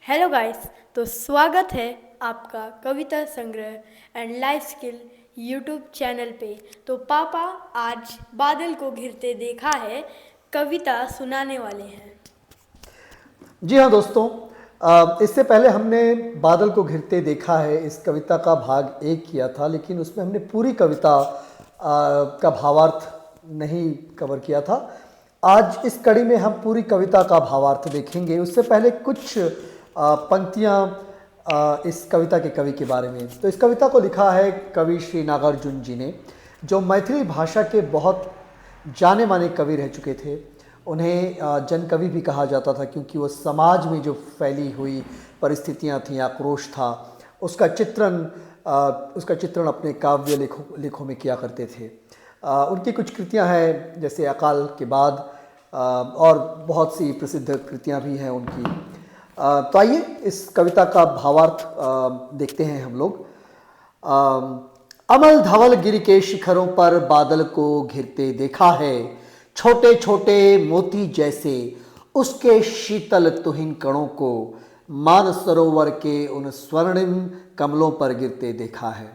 Hello guys. तो स्वागत है आपका कविता संग्रह and life skill YouTube channel पे। तो पापा आज बादल को घिरते देखा है कविता सुनाने वाले हैं। जी हाँ दोस्तों, इससे पहले हमने बादल को घिरते देखा है इस कविता का भाग 1 किया था, लेकिन उसमें हमने पूरी कविता का भावार्थ नहीं कवर किया था। आज इस कड़ी में हम पूरी कविता का भावार्थ देखेंगे। उससे पहले कुछ पंक्तियाँ इस कविता के कवि के बारे में। तो इस कविता को लिखा है कवि श्री नागार्जुन जी ने, जो मैथिली भाषा के बहुत जाने माने कवि रह चुके थे। उन्हें जन कवि भी कहा जाता था, क्योंकि वो समाज में जो फैली हुई परिस्थितियां थीं, आक्रोश था, उसका चित्रण अपने काव्य लेखों में किया करते थे। उनकी कुछ कृतियां हैं, जैसे अकाल के बाद, और बहुत सी प्रसिद्ध कृतियां भी हैं उनकी। तो आइए इस कविता का भावार्थ देखते हैं हम लोग। अमल धवल गिर के शिखरों पर बादल को घिरते देखा है, छोटे छोटे मोती जैसे उसके शीतल तुहिन कणों को मान सरोवर के उन स्वर्णिम कमलों पर गिरते देखा है।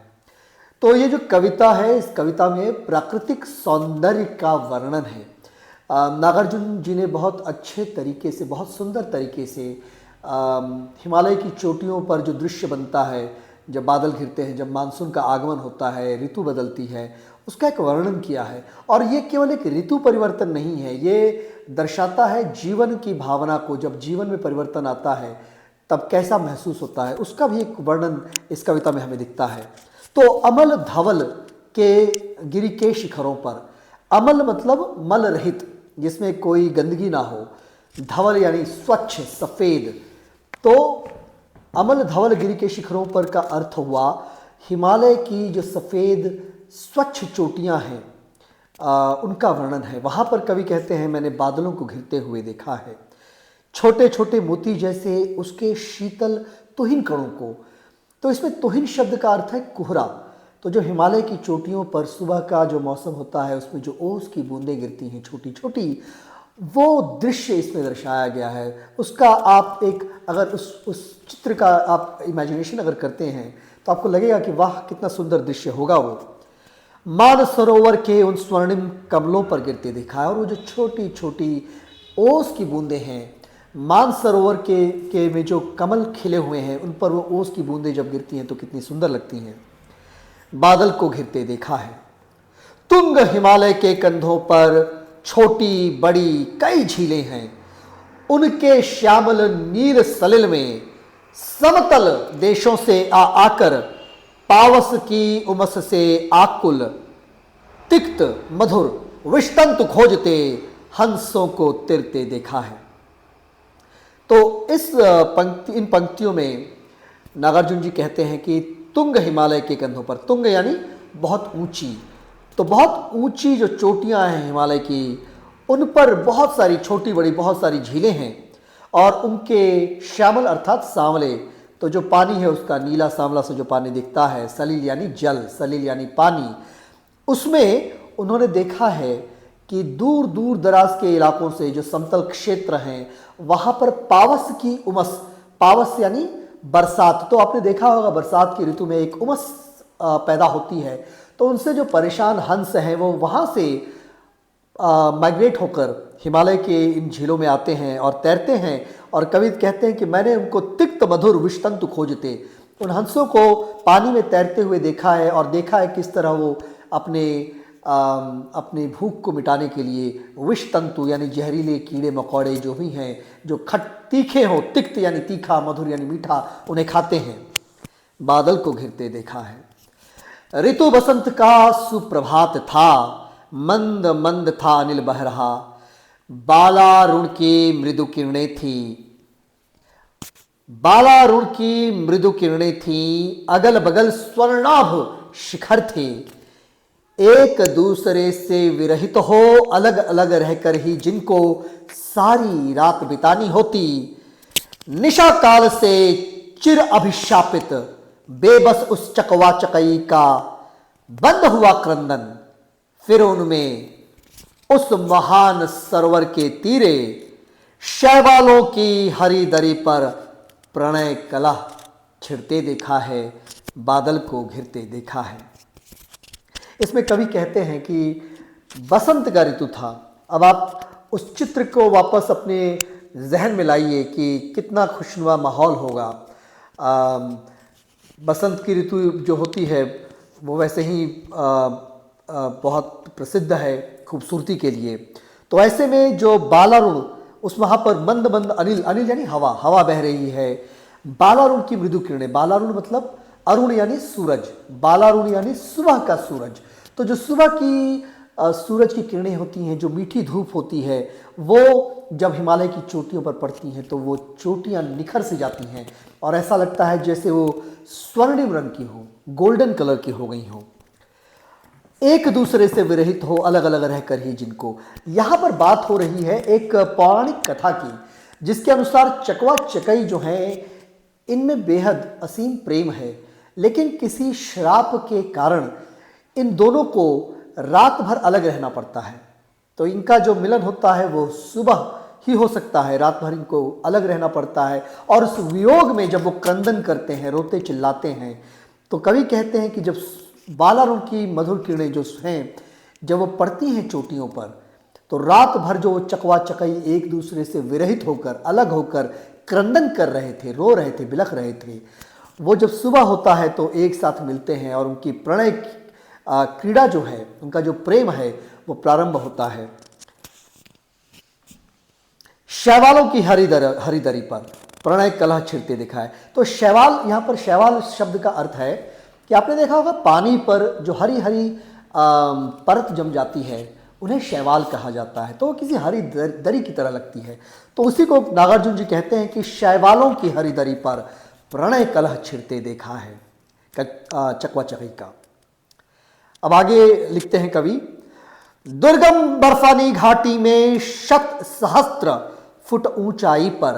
तो ये जो कविता है, इस कविता में प्राकृतिक सौंदर्य का वर्णन है। नागार्जुन जी ने बहुत अच्छे तरीके से, बहुत सुंदर तरीके से हिमालय की चोटियों पर जो दृश्य बनता है, जब बादल घिरते हैं, जब मानसून का आगमन होता है, ऋतु बदलती है, उसका एक वर्णन किया है। और ये केवल एक ऋतु परिवर्तन नहीं है, ये दर्शाता है जीवन की भावना को। जब जीवन में परिवर्तन आता है तब कैसा महसूस होता है, उसका भी एक वर्णन इस कविता में हमें दिखता है। तो अमल धवल के गिरि के शिखरों पर, अमल मतलब मल रहित, जिसमें कोई गंदगी ना हो, धवल यानी स्वच्छ सफ़ेद। तो अमल धवल गिरि के शिखरों पर का अर्थ हुआ हिमालय की जो सफ़ेद स्वच्छ चोटियां हैं, उनका वर्णन है। वहाँ पर कवि कहते हैं, मैंने बादलों को घिरते हुए देखा है, छोटे छोटे मोती जैसे उसके शीतल तुहिन कणों को। तो इसमें तुहिन शब्द का अर्थ है कोहरा। तो जो हिमालय की चोटियों पर सुबह का जो मौसम होता है, उसमें जो ओस की बूंदें गिरती हैं छोटी छोटी, वो दृश्य इसमें दर्शाया गया है। उसका आप एक अगर उस चित्र का आप इमेजिनेशन अगर करते हैं तो आपको लगेगा कि वाह कितना सुंदर दृश्य होगा वो। मान सरोवर के उन स्वर्णिम कमलों पर गिरते देखा है, और वो जो छोटी छोटी ओस की बूंदें हैं, मान सरोवर के में जो कमल खिले हुए हैं, उन पर वो ओस की बूंदें जब गिरती हैं तो कितनी सुंदर लगती हैं। बादल को घिरते देखा है, तुंग हिमालय के कंधों पर छोटी बड़ी कई झीलें हैं, उनके श्यामल नीर सलिल में समतल देशों से आकर पावस की उमस से आकुल तिक्त मधुर विष्टंत खोजते हंसों को तिरते देखा है। तो इन पंक्तियों में नागार्जुन जी कहते हैं कि तुंग हिमालय के कंधों पर, तुंग यानी बहुत ऊंची, तो बहुत ऊंची जो चोटियां हैं हिमालय की, उन पर बहुत सारी छोटी बड़ी बहुत सारी झीलें हैं, और उनके श्यामल अर्थात सांवले, तो जो पानी है उसका नीला सांवला से जो पानी दिखता है, सलील यानी जल, सलील यानी पानी, उसमें उन्होंने देखा है कि दूर दूर दराज के इलाकों से जो समतल क्षेत्र हैं, वहाँ पर पावस की उमस, पावस यानी बरसात। तो आपने देखा होगा बरसात की ऋतु में एक उमस पैदा होती है, तो उनसे जो परेशान हंस हैं वो वहाँ से माइग्रेट होकर हिमालय के इन झीलों में आते हैं और तैरते हैं। और कवि कहते हैं कि मैंने उनको तिक्त मधुर विष्टंतु खोजते, उन हंसों को पानी में तैरते हुए देखा है, और देखा है किस तरह वो अपनी भूख को मिटाने के लिए विषतंतु यानी जहरीले कीड़े मकोड़े जो भी हैं, जो तीखे हों, तिक्त यानी तीखा, मधुर यानी मीठा, उन्हें खाते हैं। बादल को घिरते देखा है। ऋतु बसंत का सुप्रभात था, मंद मंद था अनिल बह रहा, बालारुण की मृदु किरणें थी, बालारुण की मृदु किरणें थी, अगल बगल स्वर्णाभ शिखर थे, एक दूसरे से विरहित हो अलग अलग रहकर ही जिनको सारी रात बितानी होती, निशा काल से चिर अभिशापित बेबस उस चकवा चकई का बंद हुआ क्रंदन, फिर उनमें उस महान सरोवर के तीरे शैवालों की हरी दरी पर प्रणय कलह छिड़ते देखा है, बादल को घिरते देखा है। इसमें कवि कहते हैं कि बसंत का ऋतु था। अब आप उस चित्र को वापस अपने जहन में लाइए कि कितना खुशनुमा माहौल होगा। बसंत की ऋतु जो होती है वो वैसे ही बहुत प्रसिद्ध है खूबसूरती के लिए। तो ऐसे में जो बालारुण, उस वहाँ पर मंद मंद अनिल, अनिल यानी हवा, हवा बह रही है। बालारुण की मृदु किरणें, बालारुण मतलब अरुण यानी सूरज, बालारुण यानी सुबह का सूरज। तो जो सुबह की सूरज की किरणें होती हैं, जो मीठी धूप होती है, वो जब हिमालय की चोटियों पर पड़ती हैं तो वो चोटियाँ निखर से जाती हैं और ऐसा लगता है जैसे वो स्वर्णिम रंग की हो, गोल्डन कलर की हो गई हो, एक दूसरे से विरहित हो, अलग अलग रहकर ही जिनको। यहाँ पर बात हो रही है एक पौराणिक कथा की, जिसके अनुसार चकवा चकई जो है इनमें बेहद असीम प्रेम है, लेकिन किसी श्राप के कारण इन दोनों को रात भर अलग रहना पड़ता है। तो इनका जो मिलन होता है वो सुबह ही हो सकता है, रात भर इनको अलग रहना पड़ता है। और उस वियोग में जब वो क्रंदन करते हैं, रोते चिल्लाते हैं, तो कवि कहते हैं कि जब बालारुण की मधुर किरणें जो हैं जब वो पड़ती हैं चोटियों पर, तो रात भर जो चकवा चकई एक दूसरे से विरहित होकर, अलग होकर क्रंदन कर रहे थे, रो रहे थे, बिलख रहे थे, वो जब सुबह होता है तो एक साथ मिलते हैं और उनकी प्रणय क्रीड़ा जो है, उनका जो प्रेम है वो प्रारंभ होता है। शैवालों की हरिदरी पर प्रणय कलह छिड़ते देखा है। तो शैवाल, यहाँ पर शैवाल शब्द का अर्थ है कि आपने देखा होगा पानी पर जो हरी हरी परत जम जाती है उन्हें शैवाल कहा जाता है, तो वो किसी हरी दरी की तरह लगती है। तो उसी को नागार्जुन जी कहते हैं कि शैवालों की हरी दरी पर प्रणय कलह छिड़ते देखा है, चकवा चकई का। अब आगे लिखते हैं कवि, दुर्गम बर्फानी घाटी में शत सहस्त्र फुट ऊंचाई पर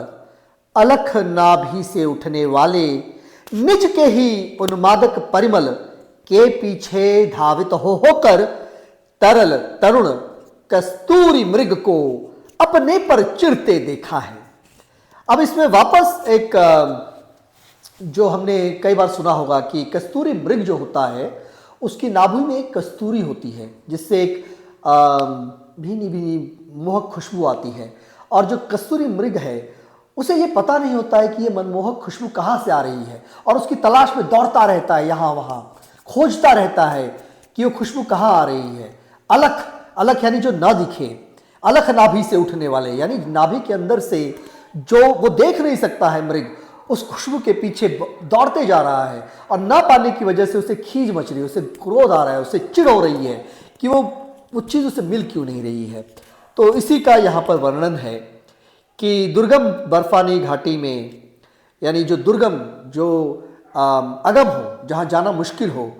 अलख नाभि से उठने वाले निज के ही उन्मादक परिमल के पीछे धावित होकर तरल तरुण कस्तूरी मृग को अपने पर चिरते देखा है। अब इसमें वापस एक जो हमने कई बार सुना होगा कि कस्तूरी मृग जो होता है उसकी नाभि में एक कस्तूरी होती है, जिससे एक भीनी भीनी मोहक खुशबू आती है। और जो कस्तूरी मृग है उसे ये पता नहीं होता है कि ये मनमोहक खुशबू कहाँ से आ रही है, और उसकी तलाश में दौड़ता रहता है, यहाँ वहाँ खोजता रहता है कि वो खुशबू कहाँ आ रही है। अलख, अलख यानी जो ना दिखे, अलख नाभि से उठने वाले, यानी नाभि के अंदर से जो वो देख नहीं सकता है मृग, उस खुशबू के पीछे दौड़ते जा रहा है और ना पाने की वजह से उसे खीज मच रही है, उसे क्रोध आ रहा है, उसे चिढ़ हो रही है कि वो चीज़ उसे मिल क्यों नहीं रही है। तो इसी का यहाँ पर वर्णन है कि दुर्गम बर्फानी घाटी में, यानी जो दुर्गम, जो अगम हो, जहाँ जाना मुश्किल हो,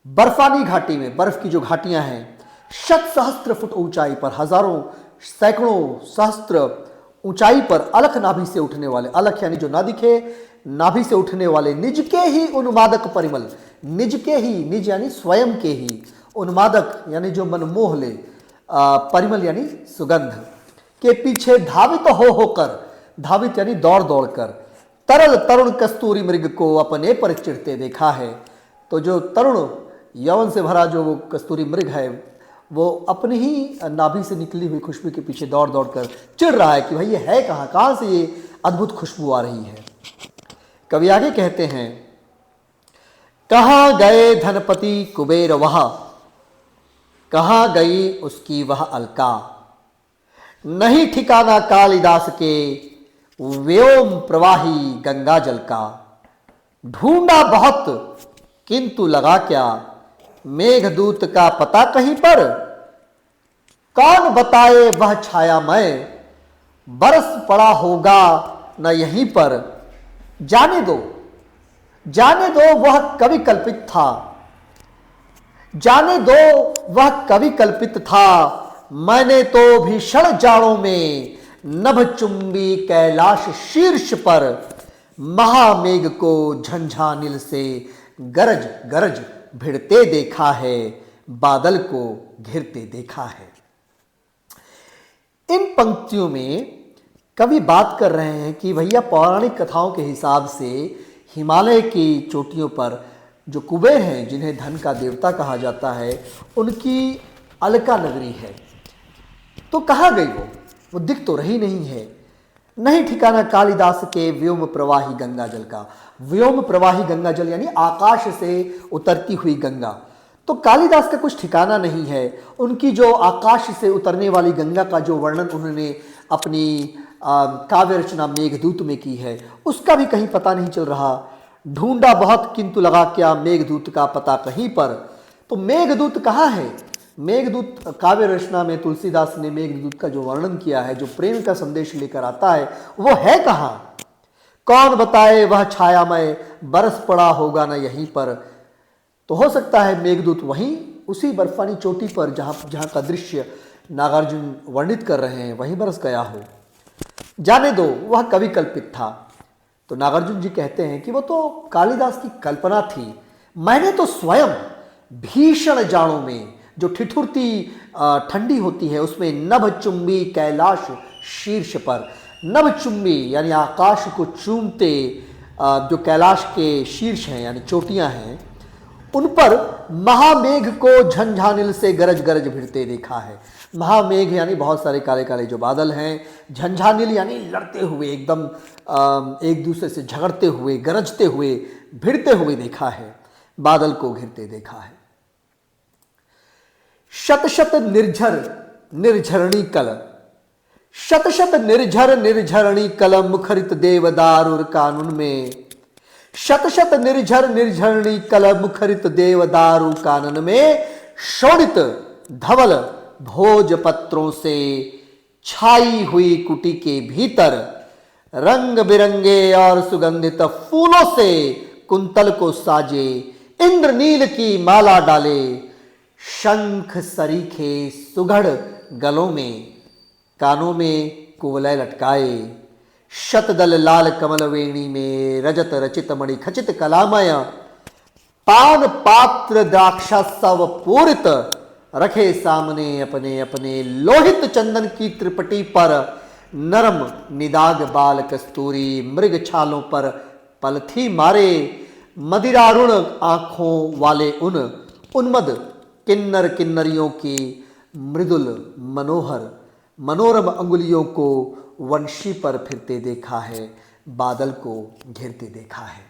बर्फानी घाटी में, बर्फ की जो घाटियाँ हैं, शत सहस्त्र फुट ऊंचाई पर, हजारों सैकड़ों सहस्त्र ऊंचाई पर अलख नाभि से उठने वाले, अलख यानी जो ना दिखे, नाभि से उठने वाले निज के ही उन्मादक परिमल, निज के ही, निज यानी स्वयं के ही, उन्मादक यानी जो मनमोह ले, परिमल यानी सुगंध के पीछे धावित होकर, धावित यानी दौड़ दौड़ कर, तरल तरुण कस्तूरी मृग को अपने पर चिढ़ते देखा है। तो जो तरुण यौवन से भरा जो वो कस्तूरी मृग है वो अपनी ही नाभि से निकली हुई खुशबू के पीछे दौड़ दौड़ कर चिढ़ रहा है कि भाई ये है कहाँ, कहाँ से ये अद्भुत खुशबू आ रही है। कवि आगे कहते हैं, कहाँ गए धनपति कुबेर वह, कहाँ गई उसकी वह अलका, नहीं ठिकाना कालिदास के व्योम प्रवाही गंगा जल का, ढूंढा बहुत किंतु लगा क्या, मेघदूत का पता कहीं पर, कौन बताए वह छायामय, बरस पड़ा होगा न यहीं पर, जाने दो, जाने दो वह कभी कल्पित था, जाने दो वह कभी कल्पित था, मैंने तो भीषण जाड़ों में नभचुंबी कैलाश शीर्ष पर महामेघ को झंझानिल से गरज गरज भिड़ते देखा है, बादल को घिरते देखा है। इन पंक्तियों में कवि बात कर रहे हैं कि भैया पौराणिक कथाओं के हिसाब से हिमालय की चोटियों पर जो कुबेर हैं, जिन्हें धन का देवता कहा जाता है, उनकी अलका नगरी है। तो कहाँ गई वो दिख तो रही नहीं है। नहीं ठिकाना कालिदास के व्योम प्रवाही गंगा जल का। व्योम प्रवाही गंगा जल यानी आकाश से उतरती हुई गंगा। तो कालिदास का कुछ ठिकाना नहीं है। उनकी जो आकाश से उतरने वाली गंगा का जो वर्णन उन्होंने अपनी काव्य रचना मेघदूत में की है, उसका भी कहीं पता नहीं चल रहा। ढूंढा बहुत किंतु लगा क्या मेघदूत का पता कहीं पर। तो मेघदूत कहाँ है? मेघदूत काव्य रचना में तुलसीदास ने मेघदूत का जो वर्णन किया है, जो प्रेम का संदेश लेकर आता है, वो है कहाँ? कौन बताए वह छायामय बरस पड़ा होगा ना यहीं पर। तो हो सकता है मेघदूत वहीं उसी बर्फानी चोटी पर जहाँ का दृश्य नागार्जुन वर्णित कर रहे हैं, वहीं बरस गया हो। जाने दो, वह कवि कल्पित था। तो नागार्जुन जी कहते हैं कि वो तो कालिदास की कल्पना थी। मैंने तो स्वयं भीषण जाड़ों में, जो ठिठुरती ठंडी होती है, उसमें नभचुंबी कैलाश शीर्ष पर, नभचुंबी यानी आकाश को चूमते जो कैलाश के शीर्ष हैं यानी चोटियां हैं, उन पर महामेघ को झंझानिल से गरज गरज भिड़ते देखा है। महामेघ यानी बहुत सारे काले काले जो बादल हैं, झंझानिल यानी लड़ते हुए, एकदम एक दूसरे से झगड़ते हुए, गरजते हुए, भिड़ते हुए देखा है, बादल को घिरते देखा है। शत शत निर्झर निर्झरणी कल, शत शत निर्झर निर्झरणी कल मुखरित देवदारुर कानून में। शत शत निर्झर निर्झरणी कल मुखरित देवदारु कानन में। शोणित धवल भोजपत्रों से छाई हुई कुटी के भीतर रंग बिरंगे और सुगंधित फूलों से कुंतल को साजे, इंद्रनील की माला डाले, शंख सरीखे सुघड़ गलों में, कानों में कुवलय लटकाए, शतदल लाल कमल वेणी में रजत रचित मणि खचित कलामय, पान पात्र द्राक्षा सव पूरित रखे सामने अपने अपने, लोहित चंदन की त्रिपटी पर नरम निदाग बाल कस्तूरी, मृग छालों पर पलथी मारे, मदिरारुण आंखों वाले उन उन्मद किन्नर किन्नरियों की मृदुल मनोहर मनोरम अंगुलियों को वंशी पर फिरते देखा है, बादल को घेरते देखा है।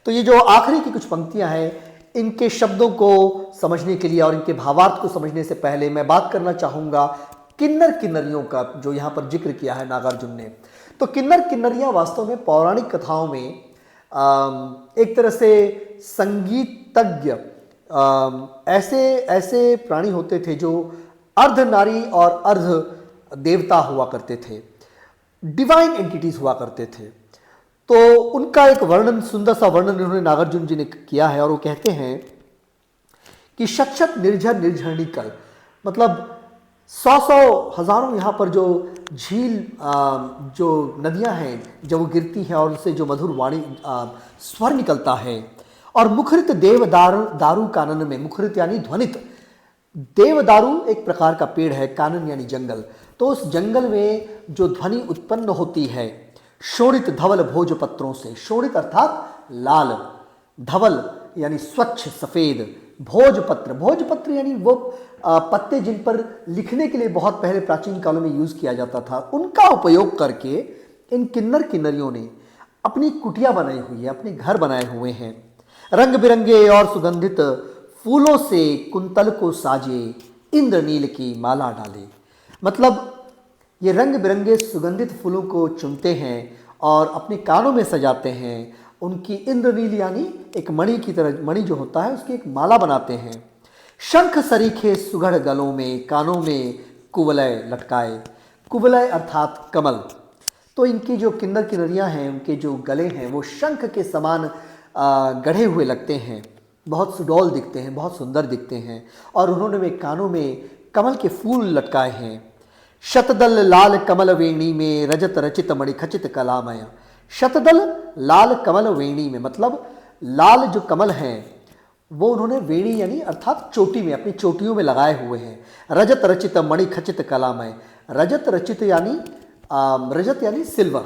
तो ये जो आखिरी की कुछ पंक्तियां हैं, इनके शब्दों को समझने के लिए और इनके भावार्थ को समझने से पहले मैं बात करना चाहूंगा किन्नर किन्नरियों का, जो यहाँ पर जिक्र किया है नागार्जुन ने। तो किन्नर किन्नरियां वास्तव में पौराणिक कथाओं में एक तरह से संगीतज्ञ ऐसे ऐसे प्राणी होते थे जो अर्ध नारी और अर्ध देवता हुआ करते थे, डिवाइन एंटिटीज हुआ करते थे। तो उनका एक वर्णन, सुंदर सा वर्णन इन्होंने नागार्जुन जी ने किया है, और वो कहते हैं कि शत शत निर्झर निर्झरणी कल, मतलब सौ सौ हजारों यहाँ पर जो झील, जो नदियाँ हैं, जब वो गिरती हैं और उनसे जो मधुर वाणी स्वर निकलता है, और मुखरित देवदारू कानन में, मुखरित यानी ध्वनित, देवदारू एक प्रकार का पेड़ है, कानन यानी जंगल, तो उस जंगल में जो ध्वनि उत्पन्न होती है शोणित धवल भोजपत्रों से, शोणित अर्थात लाल, धवल यानी स्वच्छ सफेद, भोजपत्र, भोजपत्र यानी वो पत्ते जिन पर लिखने के लिए बहुत पहले प्राचीन कालों में यूज किया जाता था, उनका उपयोग करके इन किन्नर किन्नरियों ने अपनी कुटिया बनाई हुई है, अपने घर बनाए हुए हैं। रंग बिरंगे और सुगंधित फूलों से कुंतल को साजे, इंद्रनील की माला डाले, मतलब ये रंग बिरंगे सुगंधित फूलों को चुनते हैं और अपने कानों में सजाते हैं, उनकी इंद्रनील यानी एक मणि की तरह, मणि जो होता है उसकी एक माला बनाते हैं। शंख सरीखे सुघड़ गलों में, कानों में कुवलय लटकाए, कुवलय अर्थात कमल। तो इनकी जो किन्नर किन्नरियां हैं, उनके जो गले हैं वो शंख के समान गढ़े हुए लगते हैं, बहुत सुडौल दिखते हैं, बहुत सुंदर दिखते हैं, और उन्होंने वे कानों में कमल के फूल लटकाए हैं। शतदल लाल कमल वेणी में रजत रचित मणि खचित कलामय, शतदल लाल कमल वेणी में, मतलब लाल जो कमल हैं वो उन्होंने वेणी यानी अर्थात चोटी में, अपनी चोटियों में लगाए हुए हैं। रजत रचित मणि खचित कलामय, रजत रचित यानी रजत यानी सिल्वर,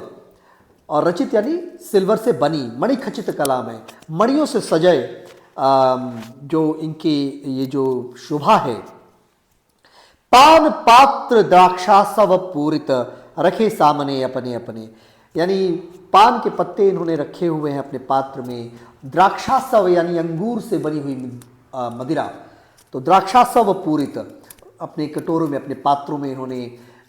और रचित यानी सिल्वर से बनी, मणिखचित कला में मणियों से सजे जो इनकी ये जो शोभा है। पान पात्र द्राक्षासव पूरित रखे सामने अपने अपने, यानी पान के पत्ते इन्होंने रखे हुए हैं अपने पात्र में। द्राक्षासव यानी अंगूर से बनी हुई मदिरा, तो द्राक्षासव पूरित, अपने कटोरों में अपने पात्रों में इन्होंने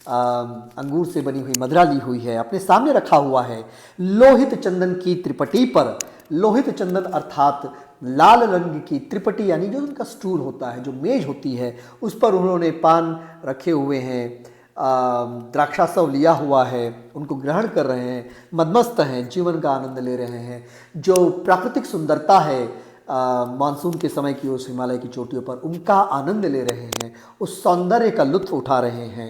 अंगूर से बनी हुई मदिरा ली हुई है, अपने सामने रखा हुआ है। लोहित चंदन की त्रिपटी पर, लोहित चंदन अर्थात लाल रंग की त्रिपटी यानी जो उनका स्टूल होता है, जो मेज होती है, उस पर उन्होंने पान रखे हुए हैं, द्राक्षासव लिया हुआ है, उनको ग्रहण कर रहे हैं, मदमस्त हैं, जीवन का आनंद ले रहे हैं। जो प्राकृतिक सुंदरता है मानसून के समय की उस हिमालय की चोटियों पर, उनका आनंद ले रहे हैं, उस सौंदर्य का लुत्फ उठा रहे हैं।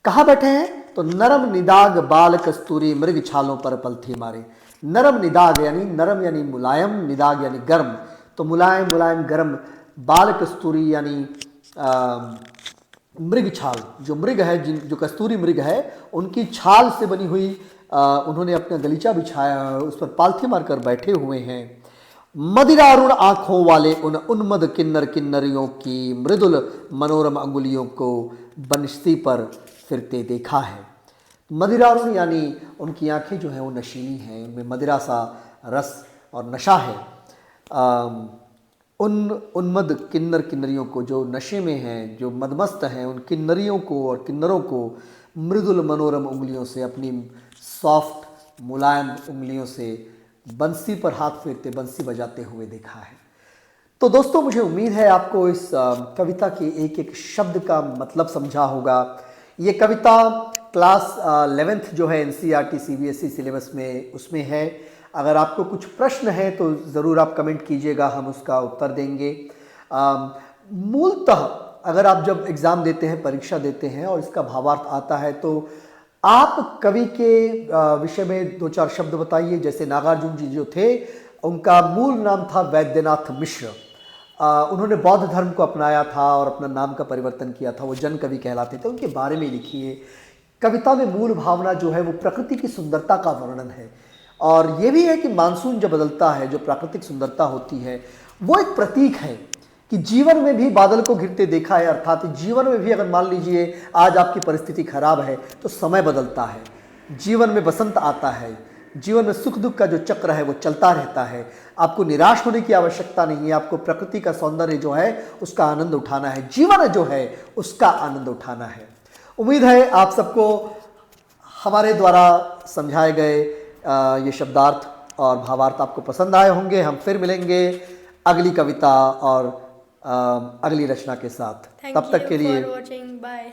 कहाँ बैठे हैं? तो नरम निदाग बाल कस्तूरी मृग छालों पर पलथी मारे। नरम निदाग यानी नरम यानी मुलायम, निदाग यानी गर्म, तो मुलायम मुलायम गर्म, बाल कस्तूरी यानी मृग छाल, जो मृग है, जो कस्तूरी मृग है, उनकी छाल से बनी हुई उन्होंने अपना गलीचा बिछाया है, उस पर पालथी मारकर बैठे हुए हैं। मदिरारुण आंखों वाले उन उन्मद किन्नर किन्नरियों की मृदुल मनोरम अंगुलियों को बंसी पर फिरते देखा है। मदिरारुण यानी उनकी आंखें जो हैं वो नशीली हैं, उनमें मदिरा सा रस और नशा है। उन उन्मद किन्नर किन्नरियों को, जो नशे में हैं, जो मदमस्त हैं, उन किन्नरियों को और किन्नरों को मृदुल मनोरम उंगलियों से, अपनी सॉफ्ट मुलायम उंगलियों से बंसी पर हाथ फेरते, बंसी बजाते हुए देखा है। तो दोस्तों, मुझे उम्मीद है आपको इस कविता के एक एक शब्द का मतलब समझा होगा। ये कविता क्लास 11th जो है NCERT CBSE सिलेबस में उसमें है। अगर आपको कुछ प्रश्न है तो ज़रूर आप कमेंट कीजिएगा, हम उसका उत्तर देंगे। मूलतः अगर आप जब एग्ज़ाम देते हैं, परीक्षा देते हैं और इसका भावार्थ आता है, तो आप कवि के विषय में 2-4 शब्द बताइए। जैसे नागार्जुन जी जो थे, उनका मूल नाम था वैद्यनाथ मिश्र। उन्होंने बौद्ध धर्म को अपनाया था और अपना नाम का परिवर्तन किया था, वो जन कवि कहलाते थे। उनके बारे में लिखिए। कविता में मूल भावना जो है वो प्रकृति की सुंदरता का वर्णन है, और ये भी है कि मानसून जब बदलता है, जो प्राकृतिक सुंदरता होती है, वो एक प्रतीक है कि जीवन में भी बादल को घिरते देखा है। अर्थात जीवन में भी अगर मान लीजिए आज आपकी परिस्थिति खराब है तो समय बदलता है, जीवन में बसंत आता है, जीवन में सुख दुख का जो चक्र है वो चलता रहता है। आपको निराश होने की आवश्यकता नहीं है, आपको प्रकृति का सौंदर्य जो है उसका आनंद उठाना है, जीवन जो है उसका आनंद उठाना है। उम्मीद है आप सबको हमारे द्वारा समझाए गए ये शब्दार्थ और भावार्थ आपको पसंद आए होंगे। हम फिर मिलेंगे अगली कविता और अगली रचना के साथ। तब तक के लिए वॉचिंग, बाय।